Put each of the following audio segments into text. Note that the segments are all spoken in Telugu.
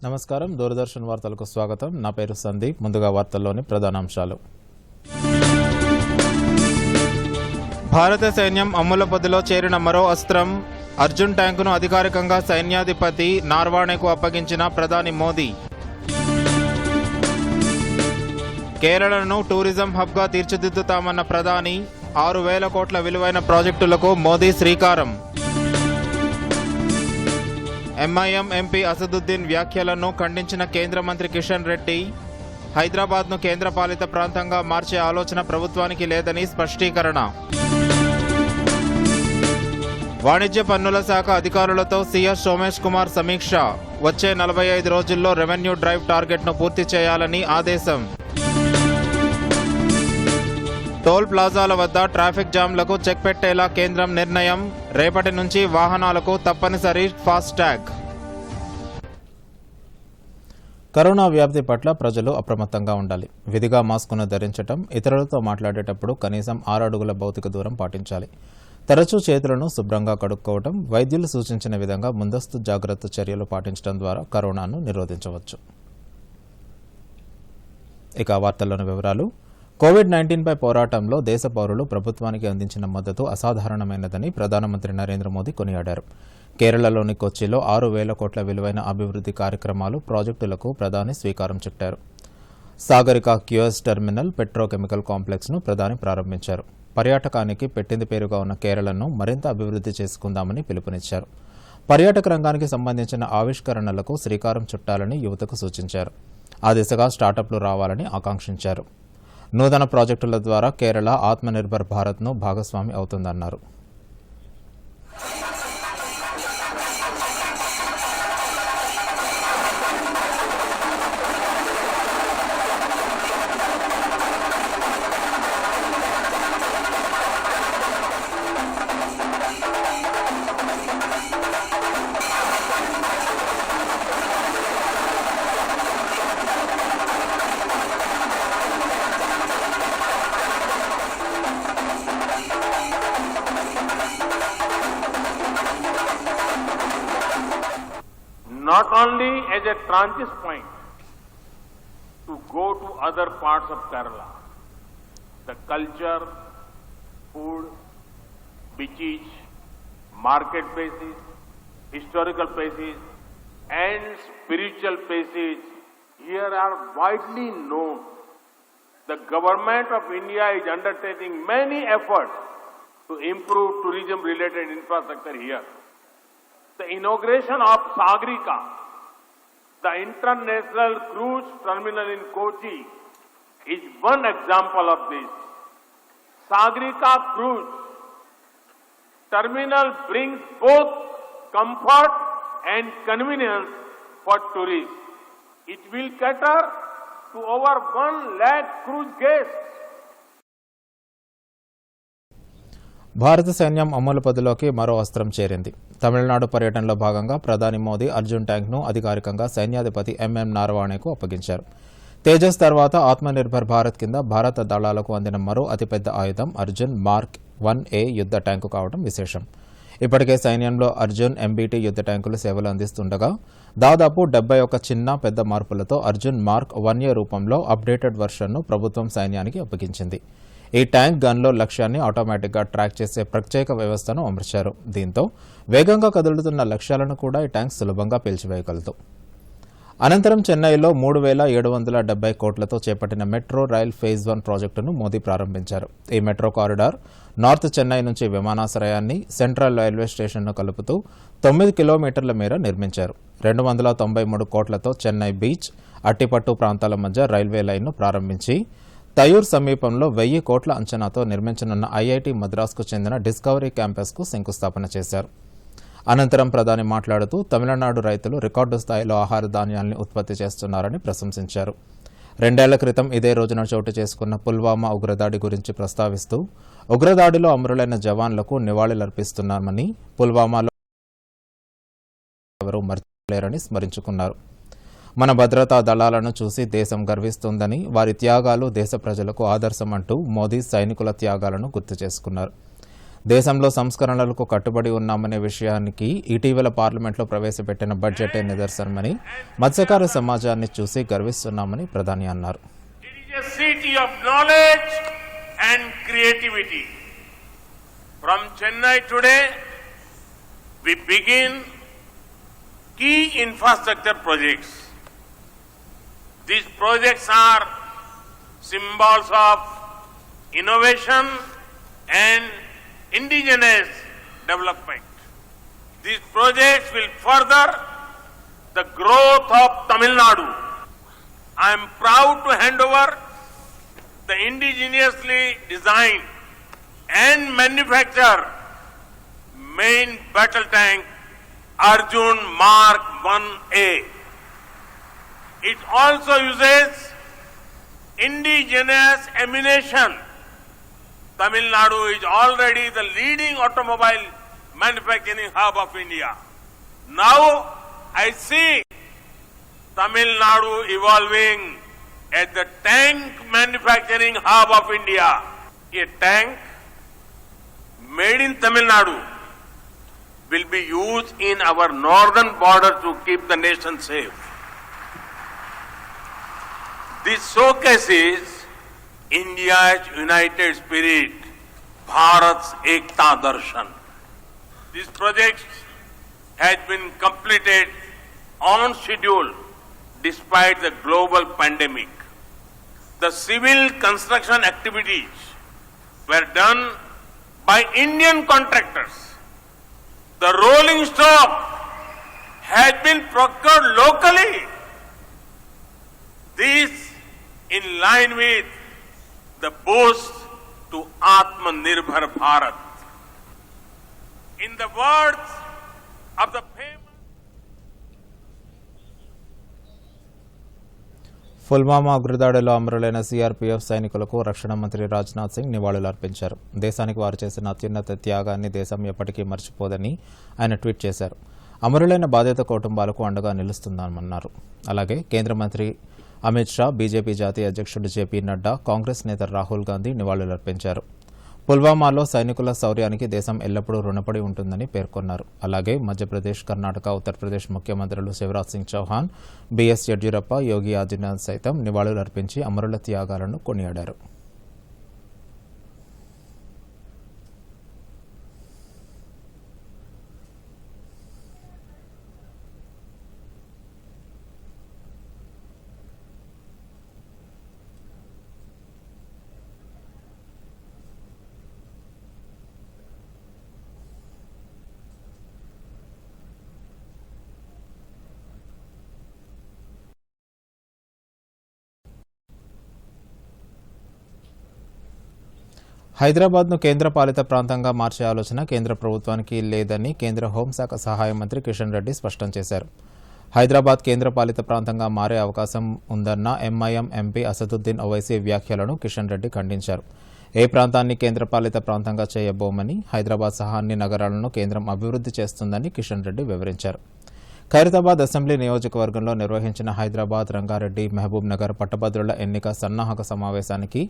నమస్కారం దూరదర్శన్ వార్తలకు స్వాగతం నా పేరు సందీప్ ముందుగా వార్తల్లోని ప్రధానాంశాలు భారత సైన్యం అమ్ముల పొదిలో చేరిన మరో అస్త్రం అర్జున్ ట్యాంకును అధికారికంగా సైన్యాధిపతి నార్వాణేకు అప్పగించిన ప్రధాని మోదీ కేరళను టూరిజం హబ్గా తీర్చిదిద్దుతామన్న ప్రధాని 6,000 కోట్ల విలువైన ప్రాజెక్టులకు మోదీ శ్రీకారం ఎంఐఎం ఎంపీ అసదుద్దీన్ వ్యాఖ్యలను ఖండించిన కేంద్ర మంత్రి కిషన్ రెడ్డి హైదరాబాద్ను కేంద్రపాలిత ప్రాంతంగా మార్చే ఆలోచన ప్రభుత్వానికి లేదని స్పష్టీకరణ వాణిజ్య పన్నుల శాఖ అధికారులతో సీఎస్ సోమేష్ కుమార్ సమీక్ష వచ్చే 45 రోజుల్లో రెవెన్యూ డ్రైవ్ టార్గెట్ను పూర్తి చేయాలని ఆదేశం టోల్ ప్లాజాల వద్ద ట్రాఫిక్ జామ్లకు చెక్ పెట్టేలా కేంద్రం నిర్ణయం రేపటి నుంచి వాహనాలకు తప్పనిసరి ఫాస్టాగ్ కరోనా వ్యాప్తి పట్ల ప్రజలు అప్రమత్తంగా ఉండాలి విధిగా మాస్కును ధరించడం ఇతరులతో మాట్లాడేటప్పుడు కనీసం 6 అడుగుల భౌతిక దూరం పాటించాలి తరచూ చేతులను శుభ్రంగా కడుక్కోవడం వైద్యులు సూచించిన విధంగా ముందస్తు జాగ్రత్త చర్యలు పాటించడం ద్వారా కరోనాను నిరోధించవచ్చు ఇక వార్తల్లోని వివరాలు కోవిడ్-19 పై పోరాటంలో దేశ పౌరులు ప్రభుత్వానికి అందించిన మద్దతు అసాధారణమైనదని ప్రధానమంత్రి నరేంద్ర మోదీ కొనియాడారు కేరళలోని కొచ్చిలో 6,000 కోట్ల విలువైన అభివృద్ధి కార్యక్రమాలు ప్రాజెక్టులకు ప్రధాని శ్రీకారం చుట్టారు సాగరిక క్యూఎస్ టెర్మినల్ పెట్రోకెమికల్ కాంప్లెక్స్ను ప్రధాని ప్రారంభించారు పర్యాటకానికి పెట్టింది పేరుగా ఉన్న కేరళను మరింత అభివృద్ధి చేసుకుందామని పిలుపునిచ్చారు పర్యాటక రంగానికి సంబంధించిన ఆవిష్కరణలకు శ్రీకారం చుట్టాలని యువతకు సూచించారు ఆ దిశగా స్టార్టప్లు రావాలని ఆకాంక్షించారు నూతన ప్రాజెక్టుల ద్వారా కేరళ ఆత్మనిర్భర్ భారత్ను భాగస్వామి అవుతుందన్నారు Not only as a transit point to go to other parts of Kerala, the culture, food, beaches, market places, historical places and spiritual places here are widely known. The government of India is undertaking many efforts to improve tourism-related infrastructure here. The inauguration of Sagarika, the international cruise terminal in Kochi, is one example of this. Sagarika cruise terminal brings both comfort and convenience for tourists. It will cater to over 1 lakh cruise guests. భారత సైన్యం అమ్ముల పొదిలోకి మరో అస్త్రం చేరింది తమిళనాడు పర్యటనలో భాగంగా ప్రధాని మోదీ అర్జున్ ట్యాంక్ను అధికారికంగా సైన్యాధిపతి ఎంఎం నారవాణేకు అప్పగించారు తేజస్ తర్వాత ఆత్మనిర్భర్ భారత్ కింద భారత దళాలకు అందిన మరో అతిపెద్ద ఆయుధం అర్జున్ మార్క్ 1A యుద్ధ ట్యాంకు కావడం విశేషం ఇప్పటికే సైన్యంలో అర్జున్ ఎంబీటీ యుద్ధ ట్యాంకులు సేవలు అందిస్తుండగా దాదాపు 71 చిన్న పెద్ద మార్పులతో అర్జున్ మార్క్ 1A రూపంలో అప్డేటెడ్ వర్షన్ను ప్రభుత్వం సైన్యానికి అప్పగించింది ఈ ట్యాంక్ గన్లో లక్ష్యాన్ని ఆటోమేటిక్గా ట్రాక్ చేసే ప్రత్యేక వ్యవస్థను అమర్చారు దీంతో వేగంగా కదులుతున్న లక్ష్యాలను కూడా ఈ ట్యాంక్ సులభంగా పేల్చివేయగలదు అనంతరం చెన్నైలో 3,770 కోట్లతో చేపట్టిన మెట్రో రైల్ ఫేజ్ 1 ప్రాజెక్టును మోదీ ప్రారంభించారు ఈ మెట్రో కారిడార్ నార్త్ చెన్నై నుంచి విమానాశ్రయాన్ని సెంట్రల్ రైల్వే స్టేషన్ను కలుపుతూ 9 కిలోమీటర్ల మేర నిర్మించారు 293 కోట్లతో చెన్నై బీచ్ అట్టిపట్టు ప్రాంతాల మధ్య రైల్వే లైన్ను ప్రారంభించి తయూర్ సమీపంలో 1,000 కోట్ల అంచనాతో నిర్మించనున్న ఐఐటి మద్రాస్కు చెందిన డిస్కవరీ క్యాంపస్కు శంకుస్థాపన చేశారు అనంతరం ప్రధాని మాట్లాడుతూ తమిళనాడు రైతులు రికార్డు స్థాయిలో ఆహార ధాన్యాల్ని ఉత్పత్తి చేస్తున్నారని ప్రశంసించారు 2 ఏళ్ల క్రితం ఇదే రోజున చోటు చేసుకున్న పుల్వామా ఉగ్రదాడి గురించి ప్రస్తావిస్తూ ఉగ్రదాడిలో అమరులైన జవాన్లకు నివాళులర్పిస్తున్నామని పుల్వామాలో ఎవరూ మర్చిపోలేరని స్మరించుకున్నారు మన భద్రతా దళాలను చూసి దేశం గర్విస్తుందని వారి త్యాగాలు దేశ ప్రజలకు ఆదర్శమంటూ మోదీ సైనికుల త్యాగాలను గుర్తు చేసుకున్నారు దేశంలో సంస్కరణలకు కట్టుబడి ఉన్నామనే విషయానికి ఇటీవల పార్లమెంట్లో ప్రవేశపెట్టిన బడ్జెటే నిదర్శనమని మత్స్యకార సమాజాన్ని చూసి గర్విస్తున్నామని ప్రధాని అన్నారు. It is a city of knowledge and creativity. From Chennai today, we begin key infrastructure projects. These projects are symbols of innovation and indigenous development. These projects will further the growth of Tamil Nadu. I am proud to hand over the indigenously designed and manufactured main battle tank Arjun Mark 1A. It also uses indigenous ammunition. Tamil Nadu is already the leading automobile manufacturing hub of India. Now I see Tamil Nadu evolving as the tank manufacturing hub of India. A tank made in Tamil Nadu will be used in our northern border to keep the nation safe. This showcases India's united spirit, Bharat's Ekta Darshan. This project has been completed on schedule despite the global pandemic. The civil construction activities were done by Indian contractors. The rolling stock has been procured locally. This in line with the boost to Atmanirbhar Bharat. In the words of the famous Pulwama ఉగ్రదాడిలో అమరులైన సీఆర్పీఎఫ్ సైనికులకు రక్షణ మంత్రి రాజ్నాథ్ సింగ్ నివాళులర్పించారు. దేశానికి వారు చేసిన అత్యున్నత త్యాగాన్ని దేశం ఎప్పటికీ మర్చిపోదని ఆయన ట్వీట్ చేశారు. అమరులైన బాధిత కుటుంబాలకు అండగా నిలుస్తుందన్నారు. అలాగే కేంద్ర మంత్రి అమిత్ షా, బీజేపీ జాతీయ అధ్యక్షుడు జేపీ నడ్డా, కాంగ్రెస్ నేత రాహుల్ గాంధీ నివాళులర్పించారు. పుల్వామాలో సైనికుల శౌర్యానికి దేశం ఎల్లప్పుడూ రుణపడి ఉంటుందని పేర్కొన్నారు. అలాగే మధ్యప్రదేశ్, కర్ణాటక, ఉత్తరప్రదేశ్ ముఖ్యమంత్రులు శివరాజ్ సింగ్ చౌహాన్, బీఎస్ యడ్యూరప్ప, యోగి ఆదిత్యనాథ్ సైతం నివాళులర్పించి అమరుల త్యాగాలను కొనియాడారు. హైదరాబాద్ను కేంద్రపాలిత ప్రాంతంగా మార్చే ఆలోచన కేంద్ర ప్రభుత్వానికి లేదని కేంద్ర హోంశాఖ సహాయ మంత్రి కిషన్ రెడ్డి స్పష్టం చేశారు. హైదరాబాద్ కేంద్రపాలిత ప్రాంతంగా మారే అవకాశం ఉందన్న ఎంఐఎం ఎంపీ అసదుద్దీన్ ఓవైసీ వ్యాఖ్యలను కిషన్ రెడ్డి ఖండించారు. ఏ ప్రాంతాన్ని కేంద్రపాలిత ప్రాంతంగా చేయబోమని, హైదరాబాద్ సహా అన్ని నగరాలను కేంద్రం అభివృద్ధి చేస్తుందని కిషన్ రెడ్డి వివరించారు. ఖైరతాబాద్ అసెంబ్లీ నియోజకవర్గంలో నిర్వహించిన హైదరాబాద్, రంగారెడ్డి, మహబూబ్ నగర్ పట్టభద్రుల ఎన్నిక సన్నాహక సమావేశానికి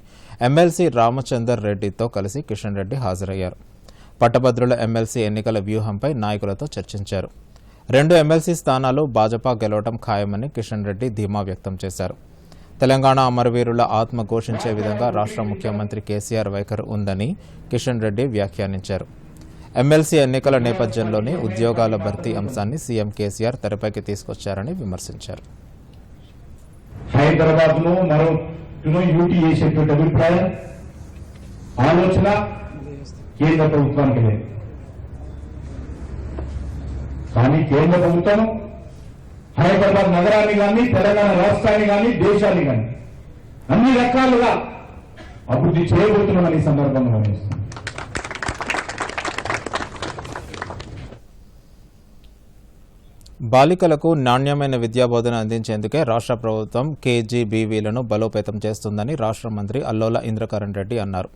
ఎమ్మెల్సీ రామచందర్ రెడ్డితో కలిసి కిషన్ రెడ్డి హాజరయ్యారు. పట్టభద్రుల ఎమ్మెల్సీ ఎన్నికల వ్యూహంపై నాయకులతో చర్చించారు. 2 ఎమ్మెల్సీ స్థానాలు భాజపా గెలవడం ఖాయమని కిషన్ రెడ్డి ధీమా వ్యక్తం చేశారు. తెలంగాణ అమరవీరుల ఆత్మ ఘోషించే విధంగా రాష్ట్ర ముఖ్యమంత్రి కేసీఆర్ వైఖరి ఉందని కిషన్ రెడ్డి వ్యాఖ్యానించారు. ఎమ్మెల్సీ ఎన్నికల నేపథ్యంలోనే ఉద్యోగాల భర్తీ అంశాన్ని సీఎం కేసీఆర్ తెరపైకి తీసుకొచ్చారని విమర్శించారు. హైదరాబాద్లో మరో యూటీ చేసేటువంటి అభిప్రాయం, ఆలోచన కేంద్ర ప్రభుత్వానికి లేదు. కానీ కేంద్ర ప్రభుత్వం హైదరాబాద్ నగరాన్ని కానీ, తెలంగాణ రాష్ట్రాన్ని కానీ, దేశాన్ని కానీ అన్ని రకాలుగా అభివృద్ధి చేయబోతున్నామని సందర్భంగా గమనిస్తున్నాం. బాలికలకు నాణ్యమైన విద్యాబోధన అందించేందుకే రాష్ట్ర ప్రభుత్వం కేజీబీవీలను బలోపేతం చేస్తుందని రాష్ట్ర మంత్రి అల్లోల ఇంద్రకరణ్ రెడ్డి అన్నారు.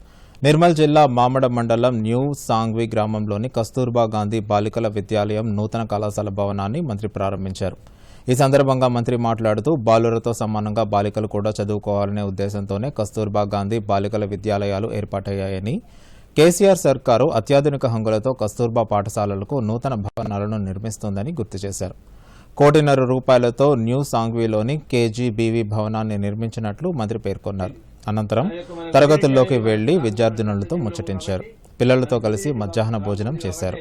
నిర్మల్ జిల్లా మామడ మండలం న్యూ సాంగ్వి గ్రామంలోని కస్తూర్బా గాంధీ బాలికల విద్యాలయం నూతన కళాశాల భవనాన్ని మంత్రి ప్రారంభించారు. ఈ సందర్భంగా మంత్రి మాట్లాడుతూ బాలురతో సమానంగా బాలికలు కూడా చదువుకోవాలనే ఉద్దేశంతోనే కస్తూర్బా గాంధీ బాలికల విద్యాలయాలు ఏర్పాటయ్యాయని, కేసీఆర్ సర్కారు అత్యాధునిక హంగులతో కస్తూర్బా పాఠశాలలకు నూతన భవనాలను నిర్మిస్తోందని గుర్తు చేశారు. 1.5 కోటి రూపాయలతో న్యూ సాంగ్వీలోని కేజీబీవీ భవనాన్ని నిర్మించినట్లు మంత్రి పేర్కొన్నారు. అనంతరం తరగతుల్లోకి వెళ్లి విద్యార్థినులతో ముచ్చటించారు. పిల్లలతో కలిసి మధ్యాహ్న భోజనం చేశారు.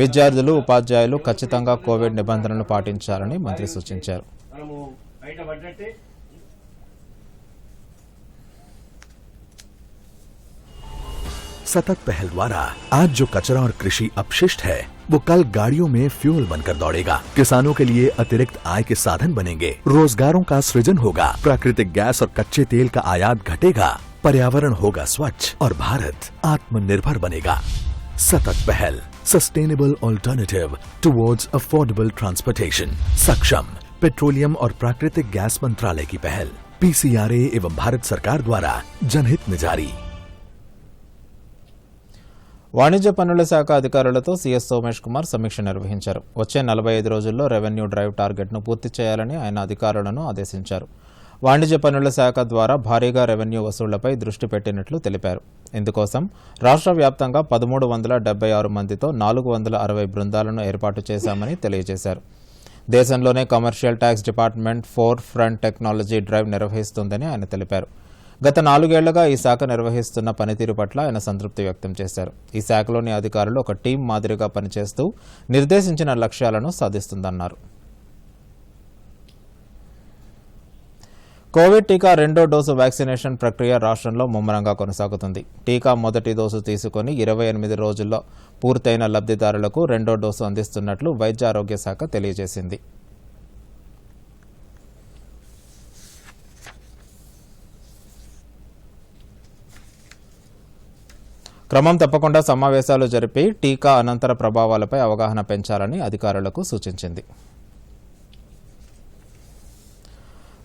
విద్యార్థులు, ఉపాధ్యాయులు ఖచ్చితంగా కోవిడ్ నిబంధనలు పాటించాలని మంత్రి సూచించారు. सतत पहल द्वारा आज जो कचरा और कृषि अपशिष्ट है वो कल गाड़ियों में फ्यूल बनकर दौड़ेगा। किसानों के लिए अतिरिक्त आय के साधन बनेंगे, रोजगारों का सृजन होगा, प्राकृतिक गैस और कच्चे तेल का आयात घटेगा, पर्यावरण होगा स्वच्छ और भारत आत्मनिर्भर बनेगा। सतत पहल, sustainable alternative towards affordable transportation. सक्षम पेट्रोलियम और प्राकृतिक गैस मंत्रालय की पहल, पीसीआरए एवं भारत सरकार द्वारा जनहित में जारी। వాణిజ్య పన్నుల శాఖ అధికారులతో సీఎస్ సోమేష్ కుమార్ సమీక్ష నిర్వహించారు. వచ్చే 45 రోజుల్లో రెవెన్యూ డ్రైవ్ టార్గెట్ను పూర్తి చేయాలని ఆయన అధికారులను ఆదేశించారు. వాణిజ్య పన్నుల శాఖ ద్వారా భారీగా రెవెన్యూ వసూళ్లపై దృష్టి పెట్టినట్లు తెలిపారు. ఇందుకోసం రాష్ట్ర వ్యాప్తంగా 1376 మందితో 460 బృందాలను ఏర్పాటు చేశామని తెలియజేశారు. దేశంలోనే commercial tax department 4 front technology drive నిర్వహిస్తుందని ఆయన తెలిపారు. గత 4 ఏళ్లుగా ఈ శాఖ నిర్వహిస్తున్న పనితీరు పట్ల ఆయన సంతృప్తి వ్యక్తం చేశారు. ఈ శాఖలోని అధికారులు ఒక టీం మాదిరిగా పనిచేస్తూ నిర్దేశించిన లక్ష్యాలను సాధిస్తుందన్నారు. కోవిడ్ టీకా రెండో డోసు వ్యాక్సినేషన్ ప్రక్రియ రాష్ట్రంలో ముమ్మరంగా కొనసాగుతుంది. టీకా మొదటి డోసు తీసుకుని 28 రోజుల్లో పూర్తయిన లబ్ధిదారులకు రెండో డోసు అందిస్తున్నట్లు వైద్య ఆరోగ్య శాఖ తెలియజేసింది. క్రమం తప్పకుండా సమావేశాలు జరిపి టీకా అనంతర ప్రభావాలపై అవగాహన పెంచాలని అధికారులకు సూచించింది.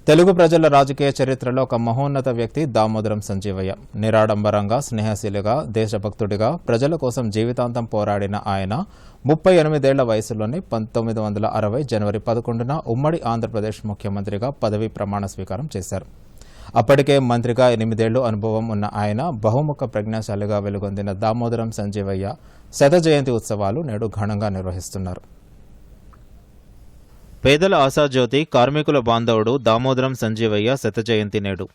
తెలుగు ప్రజల రాజకీయ చరిత్రలో ఒక మహోన్నత వ్యక్తి దామోదరం సంజీవయ్య. నిరాడంబరంగా, స్నేహశీలిగా, దేశభక్తుడిగా ప్రజల కోసం జీవితాంతం పోరాడిన ఆయన 38 ఏళ్ల వయసులోనే 1960 జనవరి 11న ఉమ్మడి ఆంధ్రప్రదేశ్ ముఖ్యమంత్రిగా పదవీ ప్రమాణ స్వీకారం చేశారు. అప్పటికే మంత్రిగా 8 ఏళ్లు అనుభవం ఉన్న ఆయన బహుముఖ ప్రజ్ఞాశాలిగా వెలుగొందిన దామోదరం సంజీవయ్య శత జయంతి ఉత్సవాలు నేడు ఘనంగా నిర్వహిస్తున్నారు. పేదల ఆశాజ్యోతి, కార్మికుల బాంధవుడు దామోదరం సంజీవయ్య శత జయంతి నేడు.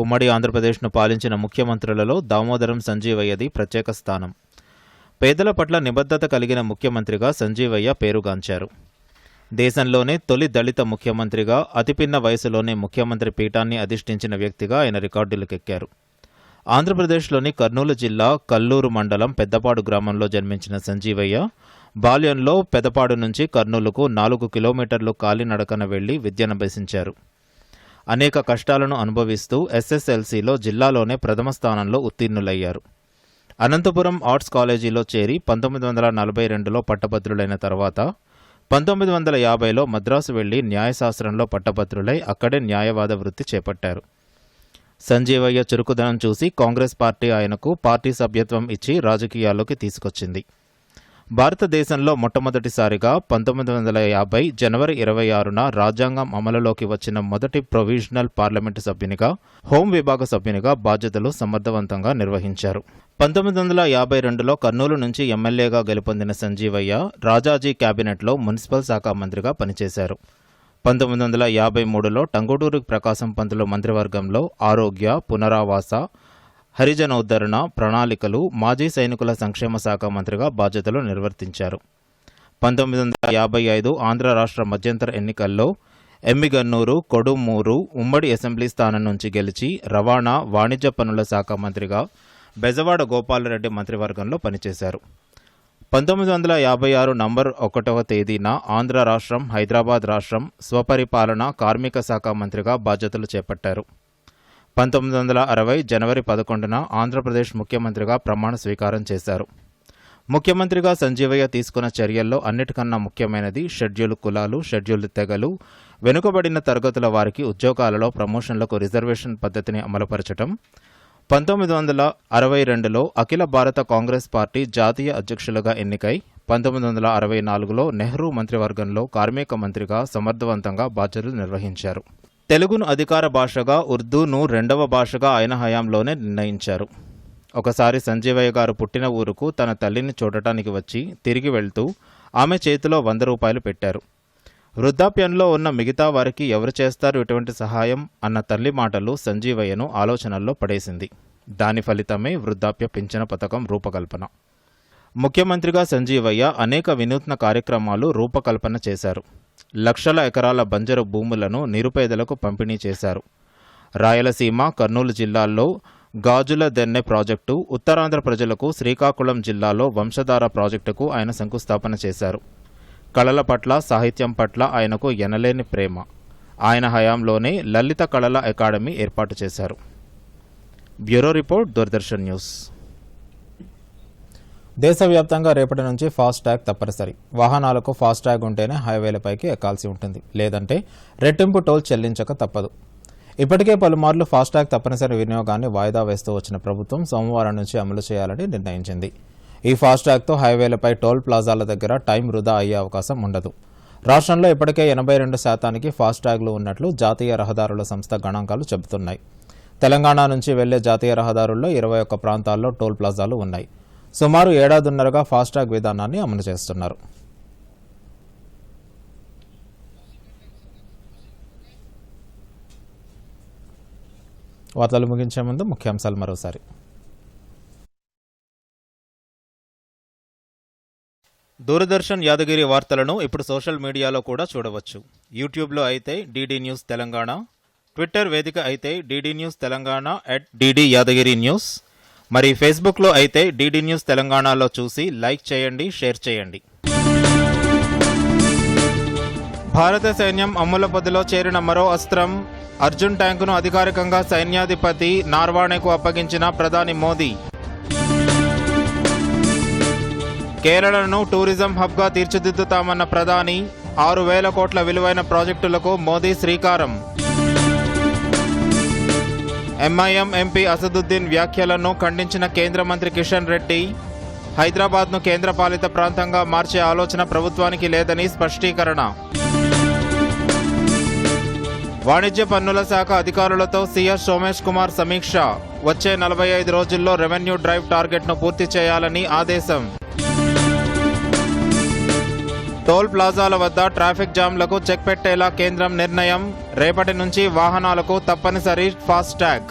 ఉమ్మడి ఆంధ్రప్రదేశ్ను పాలించిన ముఖ్యమంత్రులలో దామోదరం సంజీవయ్యది ప్రత్యేక స్థానం. పేదల పట్ల నిబద్ధత కలిగిన ముఖ్యమంత్రిగా సంజీవయ్య పేరుగాంచారు. దేశంలోనే తొలి దళిత ముఖ్యమంత్రిగా, అతిపిన్న వయసులోనే ముఖ్యమంత్రి పీఠాన్ని అధిష్ఠించిన వ్యక్తిగా ఆయన రికార్డులకెక్కారు. ఆంధ్రప్రదేశ్లోని కర్నూలు జిల్లా కల్లూరు మండలం పెద్దపాడు గ్రామంలో జన్మించిన సంజీవయ్య బాల్యంలో పెదపాడు నుంచి కర్నూలుకు 4 కిలోమీటర్లు కాలినడకన వెళ్లి విద్యనభ్యసించారు. అనేక కష్టాలను అనుభవిస్తూ ఎస్ఎస్ఎల్సీలో జిల్లాలోనే ప్రథమ స్థానంలో ఉత్తీర్ణులయ్యారు. అనంతపురం ఆర్ట్స్ కాలేజీలో చేరి 1942లో పట్టభద్రులైన తర్వాత 1950లో మద్రాసు వెళ్లి న్యాయశాస్త్రంలో పట్టభద్రులై అక్కడే న్యాయవాద వృత్తి చేపట్టారు. సంజీవయ్య చురుకుదనం చూసి కాంగ్రెస్ పార్టీ ఆయనకు పార్టీ సభ్యత్వం ఇచ్చి రాజకీయాల్లోకి తీసుకొచ్చింది. భారతదేశంలో మొట్టమొదటిసారిగా 1950 జనవరి 26న రాజ్యాంగం అమలులోకి వచ్చిన మొదటి ప్రొవిజనల్ పార్లమెంటు సభ్యునిగా, హోం విభాగ సభ్యునిగా బాధ్యతలు సమర్థవంతంగా నిర్వహించారు. 1952లో కర్నూలు నుంచి ఎమ్మెల్యేగా గెలుపొందిన సంజీవయ్య రాజాజీ కేబినెట్లో మున్సిపల్ శాఖ మంత్రిగా పనిచేశారు. 1953లో టంగుటూరి ప్రకాశం పంతులు మంత్రివర్గంలో ఆరోగ్య, పునరావాస, హరిజనోద్ధరణ, ప్రణాళికలు, మాజీ సైనికుల సంక్షేమ శాఖ మంత్రిగా బాధ్యతలు నిర్వర్తించారు. 1955 ఆంధ్ర రాష్ట్ర మధ్యంతర ఎన్నికల్లో ఎమ్మిగన్నూరు, కొడుమూరు ఉమ్మడి అసెంబ్లీ స్థానం నుంచి గెలిచి రవాణా, వాణిజ్య పన్నుల శాఖ మంత్రిగా బెజవాడ గోపాలరెడ్డి మంత్రివర్గంలో పనిచేశారు. 1956 నంబర్ 1వ తేదీన ఆంధ్ర రాష్ట్రం, హైదరాబాద్ రాష్ట్రం స్వపరిపాలన, కార్మిక శాఖ మంత్రిగా బాధ్యతలు చేపట్టారు. 1960 జనవరి 11న ఆంధ్రప్రదేశ్ ముఖ్యమంత్రిగా ప్రమాణ స్వీకారం చేశారు. ముఖ్యమంత్రిగా సంజీవయ్య తీసుకున్న చర్యల్లో అన్నిటికన్నా ముఖ్యమైనది షెడ్యూల్ కులాలు, షెడ్యూల్ తెగలు, వెనుకబడిన తరగతుల వారికి ఉద్యోగాలలో ప్రమోషన్లకు రిజర్వేషన్ పద్ధతిని అమలుపరచడం. 1962లో అఖిల భారత కాంగ్రెస్ పార్టీ జాతీయ అధ్యక్షులుగా ఎన్నికై 1964లో నెహ్రూ మంత్రివర్గంలో కార్మిక మంత్రిగా సమర్థవంతంగా బాధ్యతలు నిర్వహించారు. తెలుగును అధికార భాషగా, ఉర్దూను రెండవ భాషగా ఆయన హయాంలోనే నిర్ణయించారు. ఒకసారి సంజీవయ్య గారు పుట్టిన ఊరుకు తన తల్లిని చూడటానికి వచ్చి తిరిగి వెళ్తూ ఆమె చేతిలో 100 రూపాయలు పెట్టారు. వృద్ధాప్యంలో ఉన్న మిగతా వారికి ఎవరు చేస్తారు ఇటువంటి సహాయం అన్న తల్లి మాటలు సంజీవయ్యను ఆలోచనల్లో పడేసింది. దాని ఫలితమే వృద్ధాప్య పింఛన పథకం రూపకల్పన. ముఖ్యమంత్రిగా సంజీవయ్య అనేక వినూత్న కార్యక్రమాలు రూపకల్పన చేశారు. లక్షల ఎకరాల బంజరు భూములను నిరుపేదలకు పంపిణీ చేశారు. రాయలసీమ, కర్నూలు జిల్లాల్లో గాజుల దెన్నె ప్రాజెక్టు, ఉత్తరాంధ్ర ప్రజలకు శ్రీకాకుళం జిల్లాలో వంశధార ప్రాజెక్టుకు ఆయన శంకుస్థాపన చేశారు. కళల పట్ల, సాహిత్యం పట్ల ఆయనకు ఎనలేని ప్రేమ. ఆయన హయాంలోనే లలిత కళల అకాడమీ ఏర్పాటు చేశారు. Bureau report, Doordarshan news. దేశవ్యాప్తంగా రేపటి నుంచి ఫాస్టాగ్ తప్పనిసరి. వాహనాలకు ఫాస్టాగ్ ఉంటేనే హైవేలపైకి ఎక్కాల్సి ఉంటుంది, లేదంటే రెట్టింపు టోల్ చెల్లించక తప్పదు. ఇప్పటికే పలుమార్లు ఫాస్టాగ్ తప్పనిసరి వినియోగాన్ని వాయిదా వేస్తూ వచ్చిన ప్రభుత్వం సోమవారం నుంచి అమలు చేయాలని నిర్ణయించింది. ఈ ఫాస్టాగ్తో హైవేలపై టోల్ ప్లాజాల దగ్గర టైం వృధా అయ్యే అవకాశం ఉండదు. రాష్ట్రంలో ఇప్పటికే 82% ఫాస్టాగ్లు ఉన్నట్లు జాతీయ రహదారుల సంస్థ గణాంకాలు చెబుతున్నాయి. తెలంగాణ నుంచి వెళ్లే జాతీయ రహదారుల్లో 21 ప్రాంతాల్లో టోల్ ప్లాజాలు ఉన్నాయి. సుమారు ఏడాదిన్నరగా ఫాస్టాగ్ విధానాన్ని అమలు చేస్తున్నారు. వార్తలు ముగించే ముందు ముఖ్యాంశాలు మరోసారి. దూరదర్శన్ యాదగిరి వార్తలను ఇప్పుడు సోషల్ మీడియాలో కూడా చూడవచ్చు. యూట్యూబ్లో అయితే DD న్యూస్ తెలంగాణ, ట్విట్టర్ వేదిక అయితే DD news Telangana @DD Yadagiri news, మరి ఫేస్బుక్లో అయితే DD న్యూస్ తెలంగాణలో చూసి లైక్ చేయండి, షేర్ చేయండి. భారత సైన్యం అమ్ముల పొదిలో చేరిన మరో అస్త్రం. అర్జున్ ట్యాంకును అధికారికంగా సైన్యాధిపతి నార్వాణేకు అప్పగించిన ప్రధాని మోదీ. కేరళను టూరిజం హబ్గా తీర్చిదిద్దుతామన్న ప్రధాని. 6,000 కోట్ల విలువైన ప్రాజెక్టులకు మోదీ శ్రీకారం. MIM ఎంపీ అసదుద్దీన్ వ్యాఖ్యలను ఖండించిన కేంద్ర మంత్రి కిషన్ రెడ్డి. హైదరాబాద్ను కేంద్రపాలిత ప్రాంతంగా మార్చే ఆలోచన ప్రభుత్వానికి లేదని స్పష్టీకరణ. వాణిజ్య పన్నుల శాఖ అధికారులతో CS సోమేష్ కుమార్ సమీక్ష. వచ్చే 45 రోజుల్లో రెవెన్యూ డ్రైవ్ టార్గెట్ను పూర్తి చేయాలని ఆదేశం. టోల్ ప్లాజాల వద్ద ట్రాఫిక్ జామ్లకు చెక్ పెట్టేలా కేంద్రం నిర్ణయం. రేపటి నుంచి వాహనాలకు తప్పనిసరి ఫాస్టాగ్.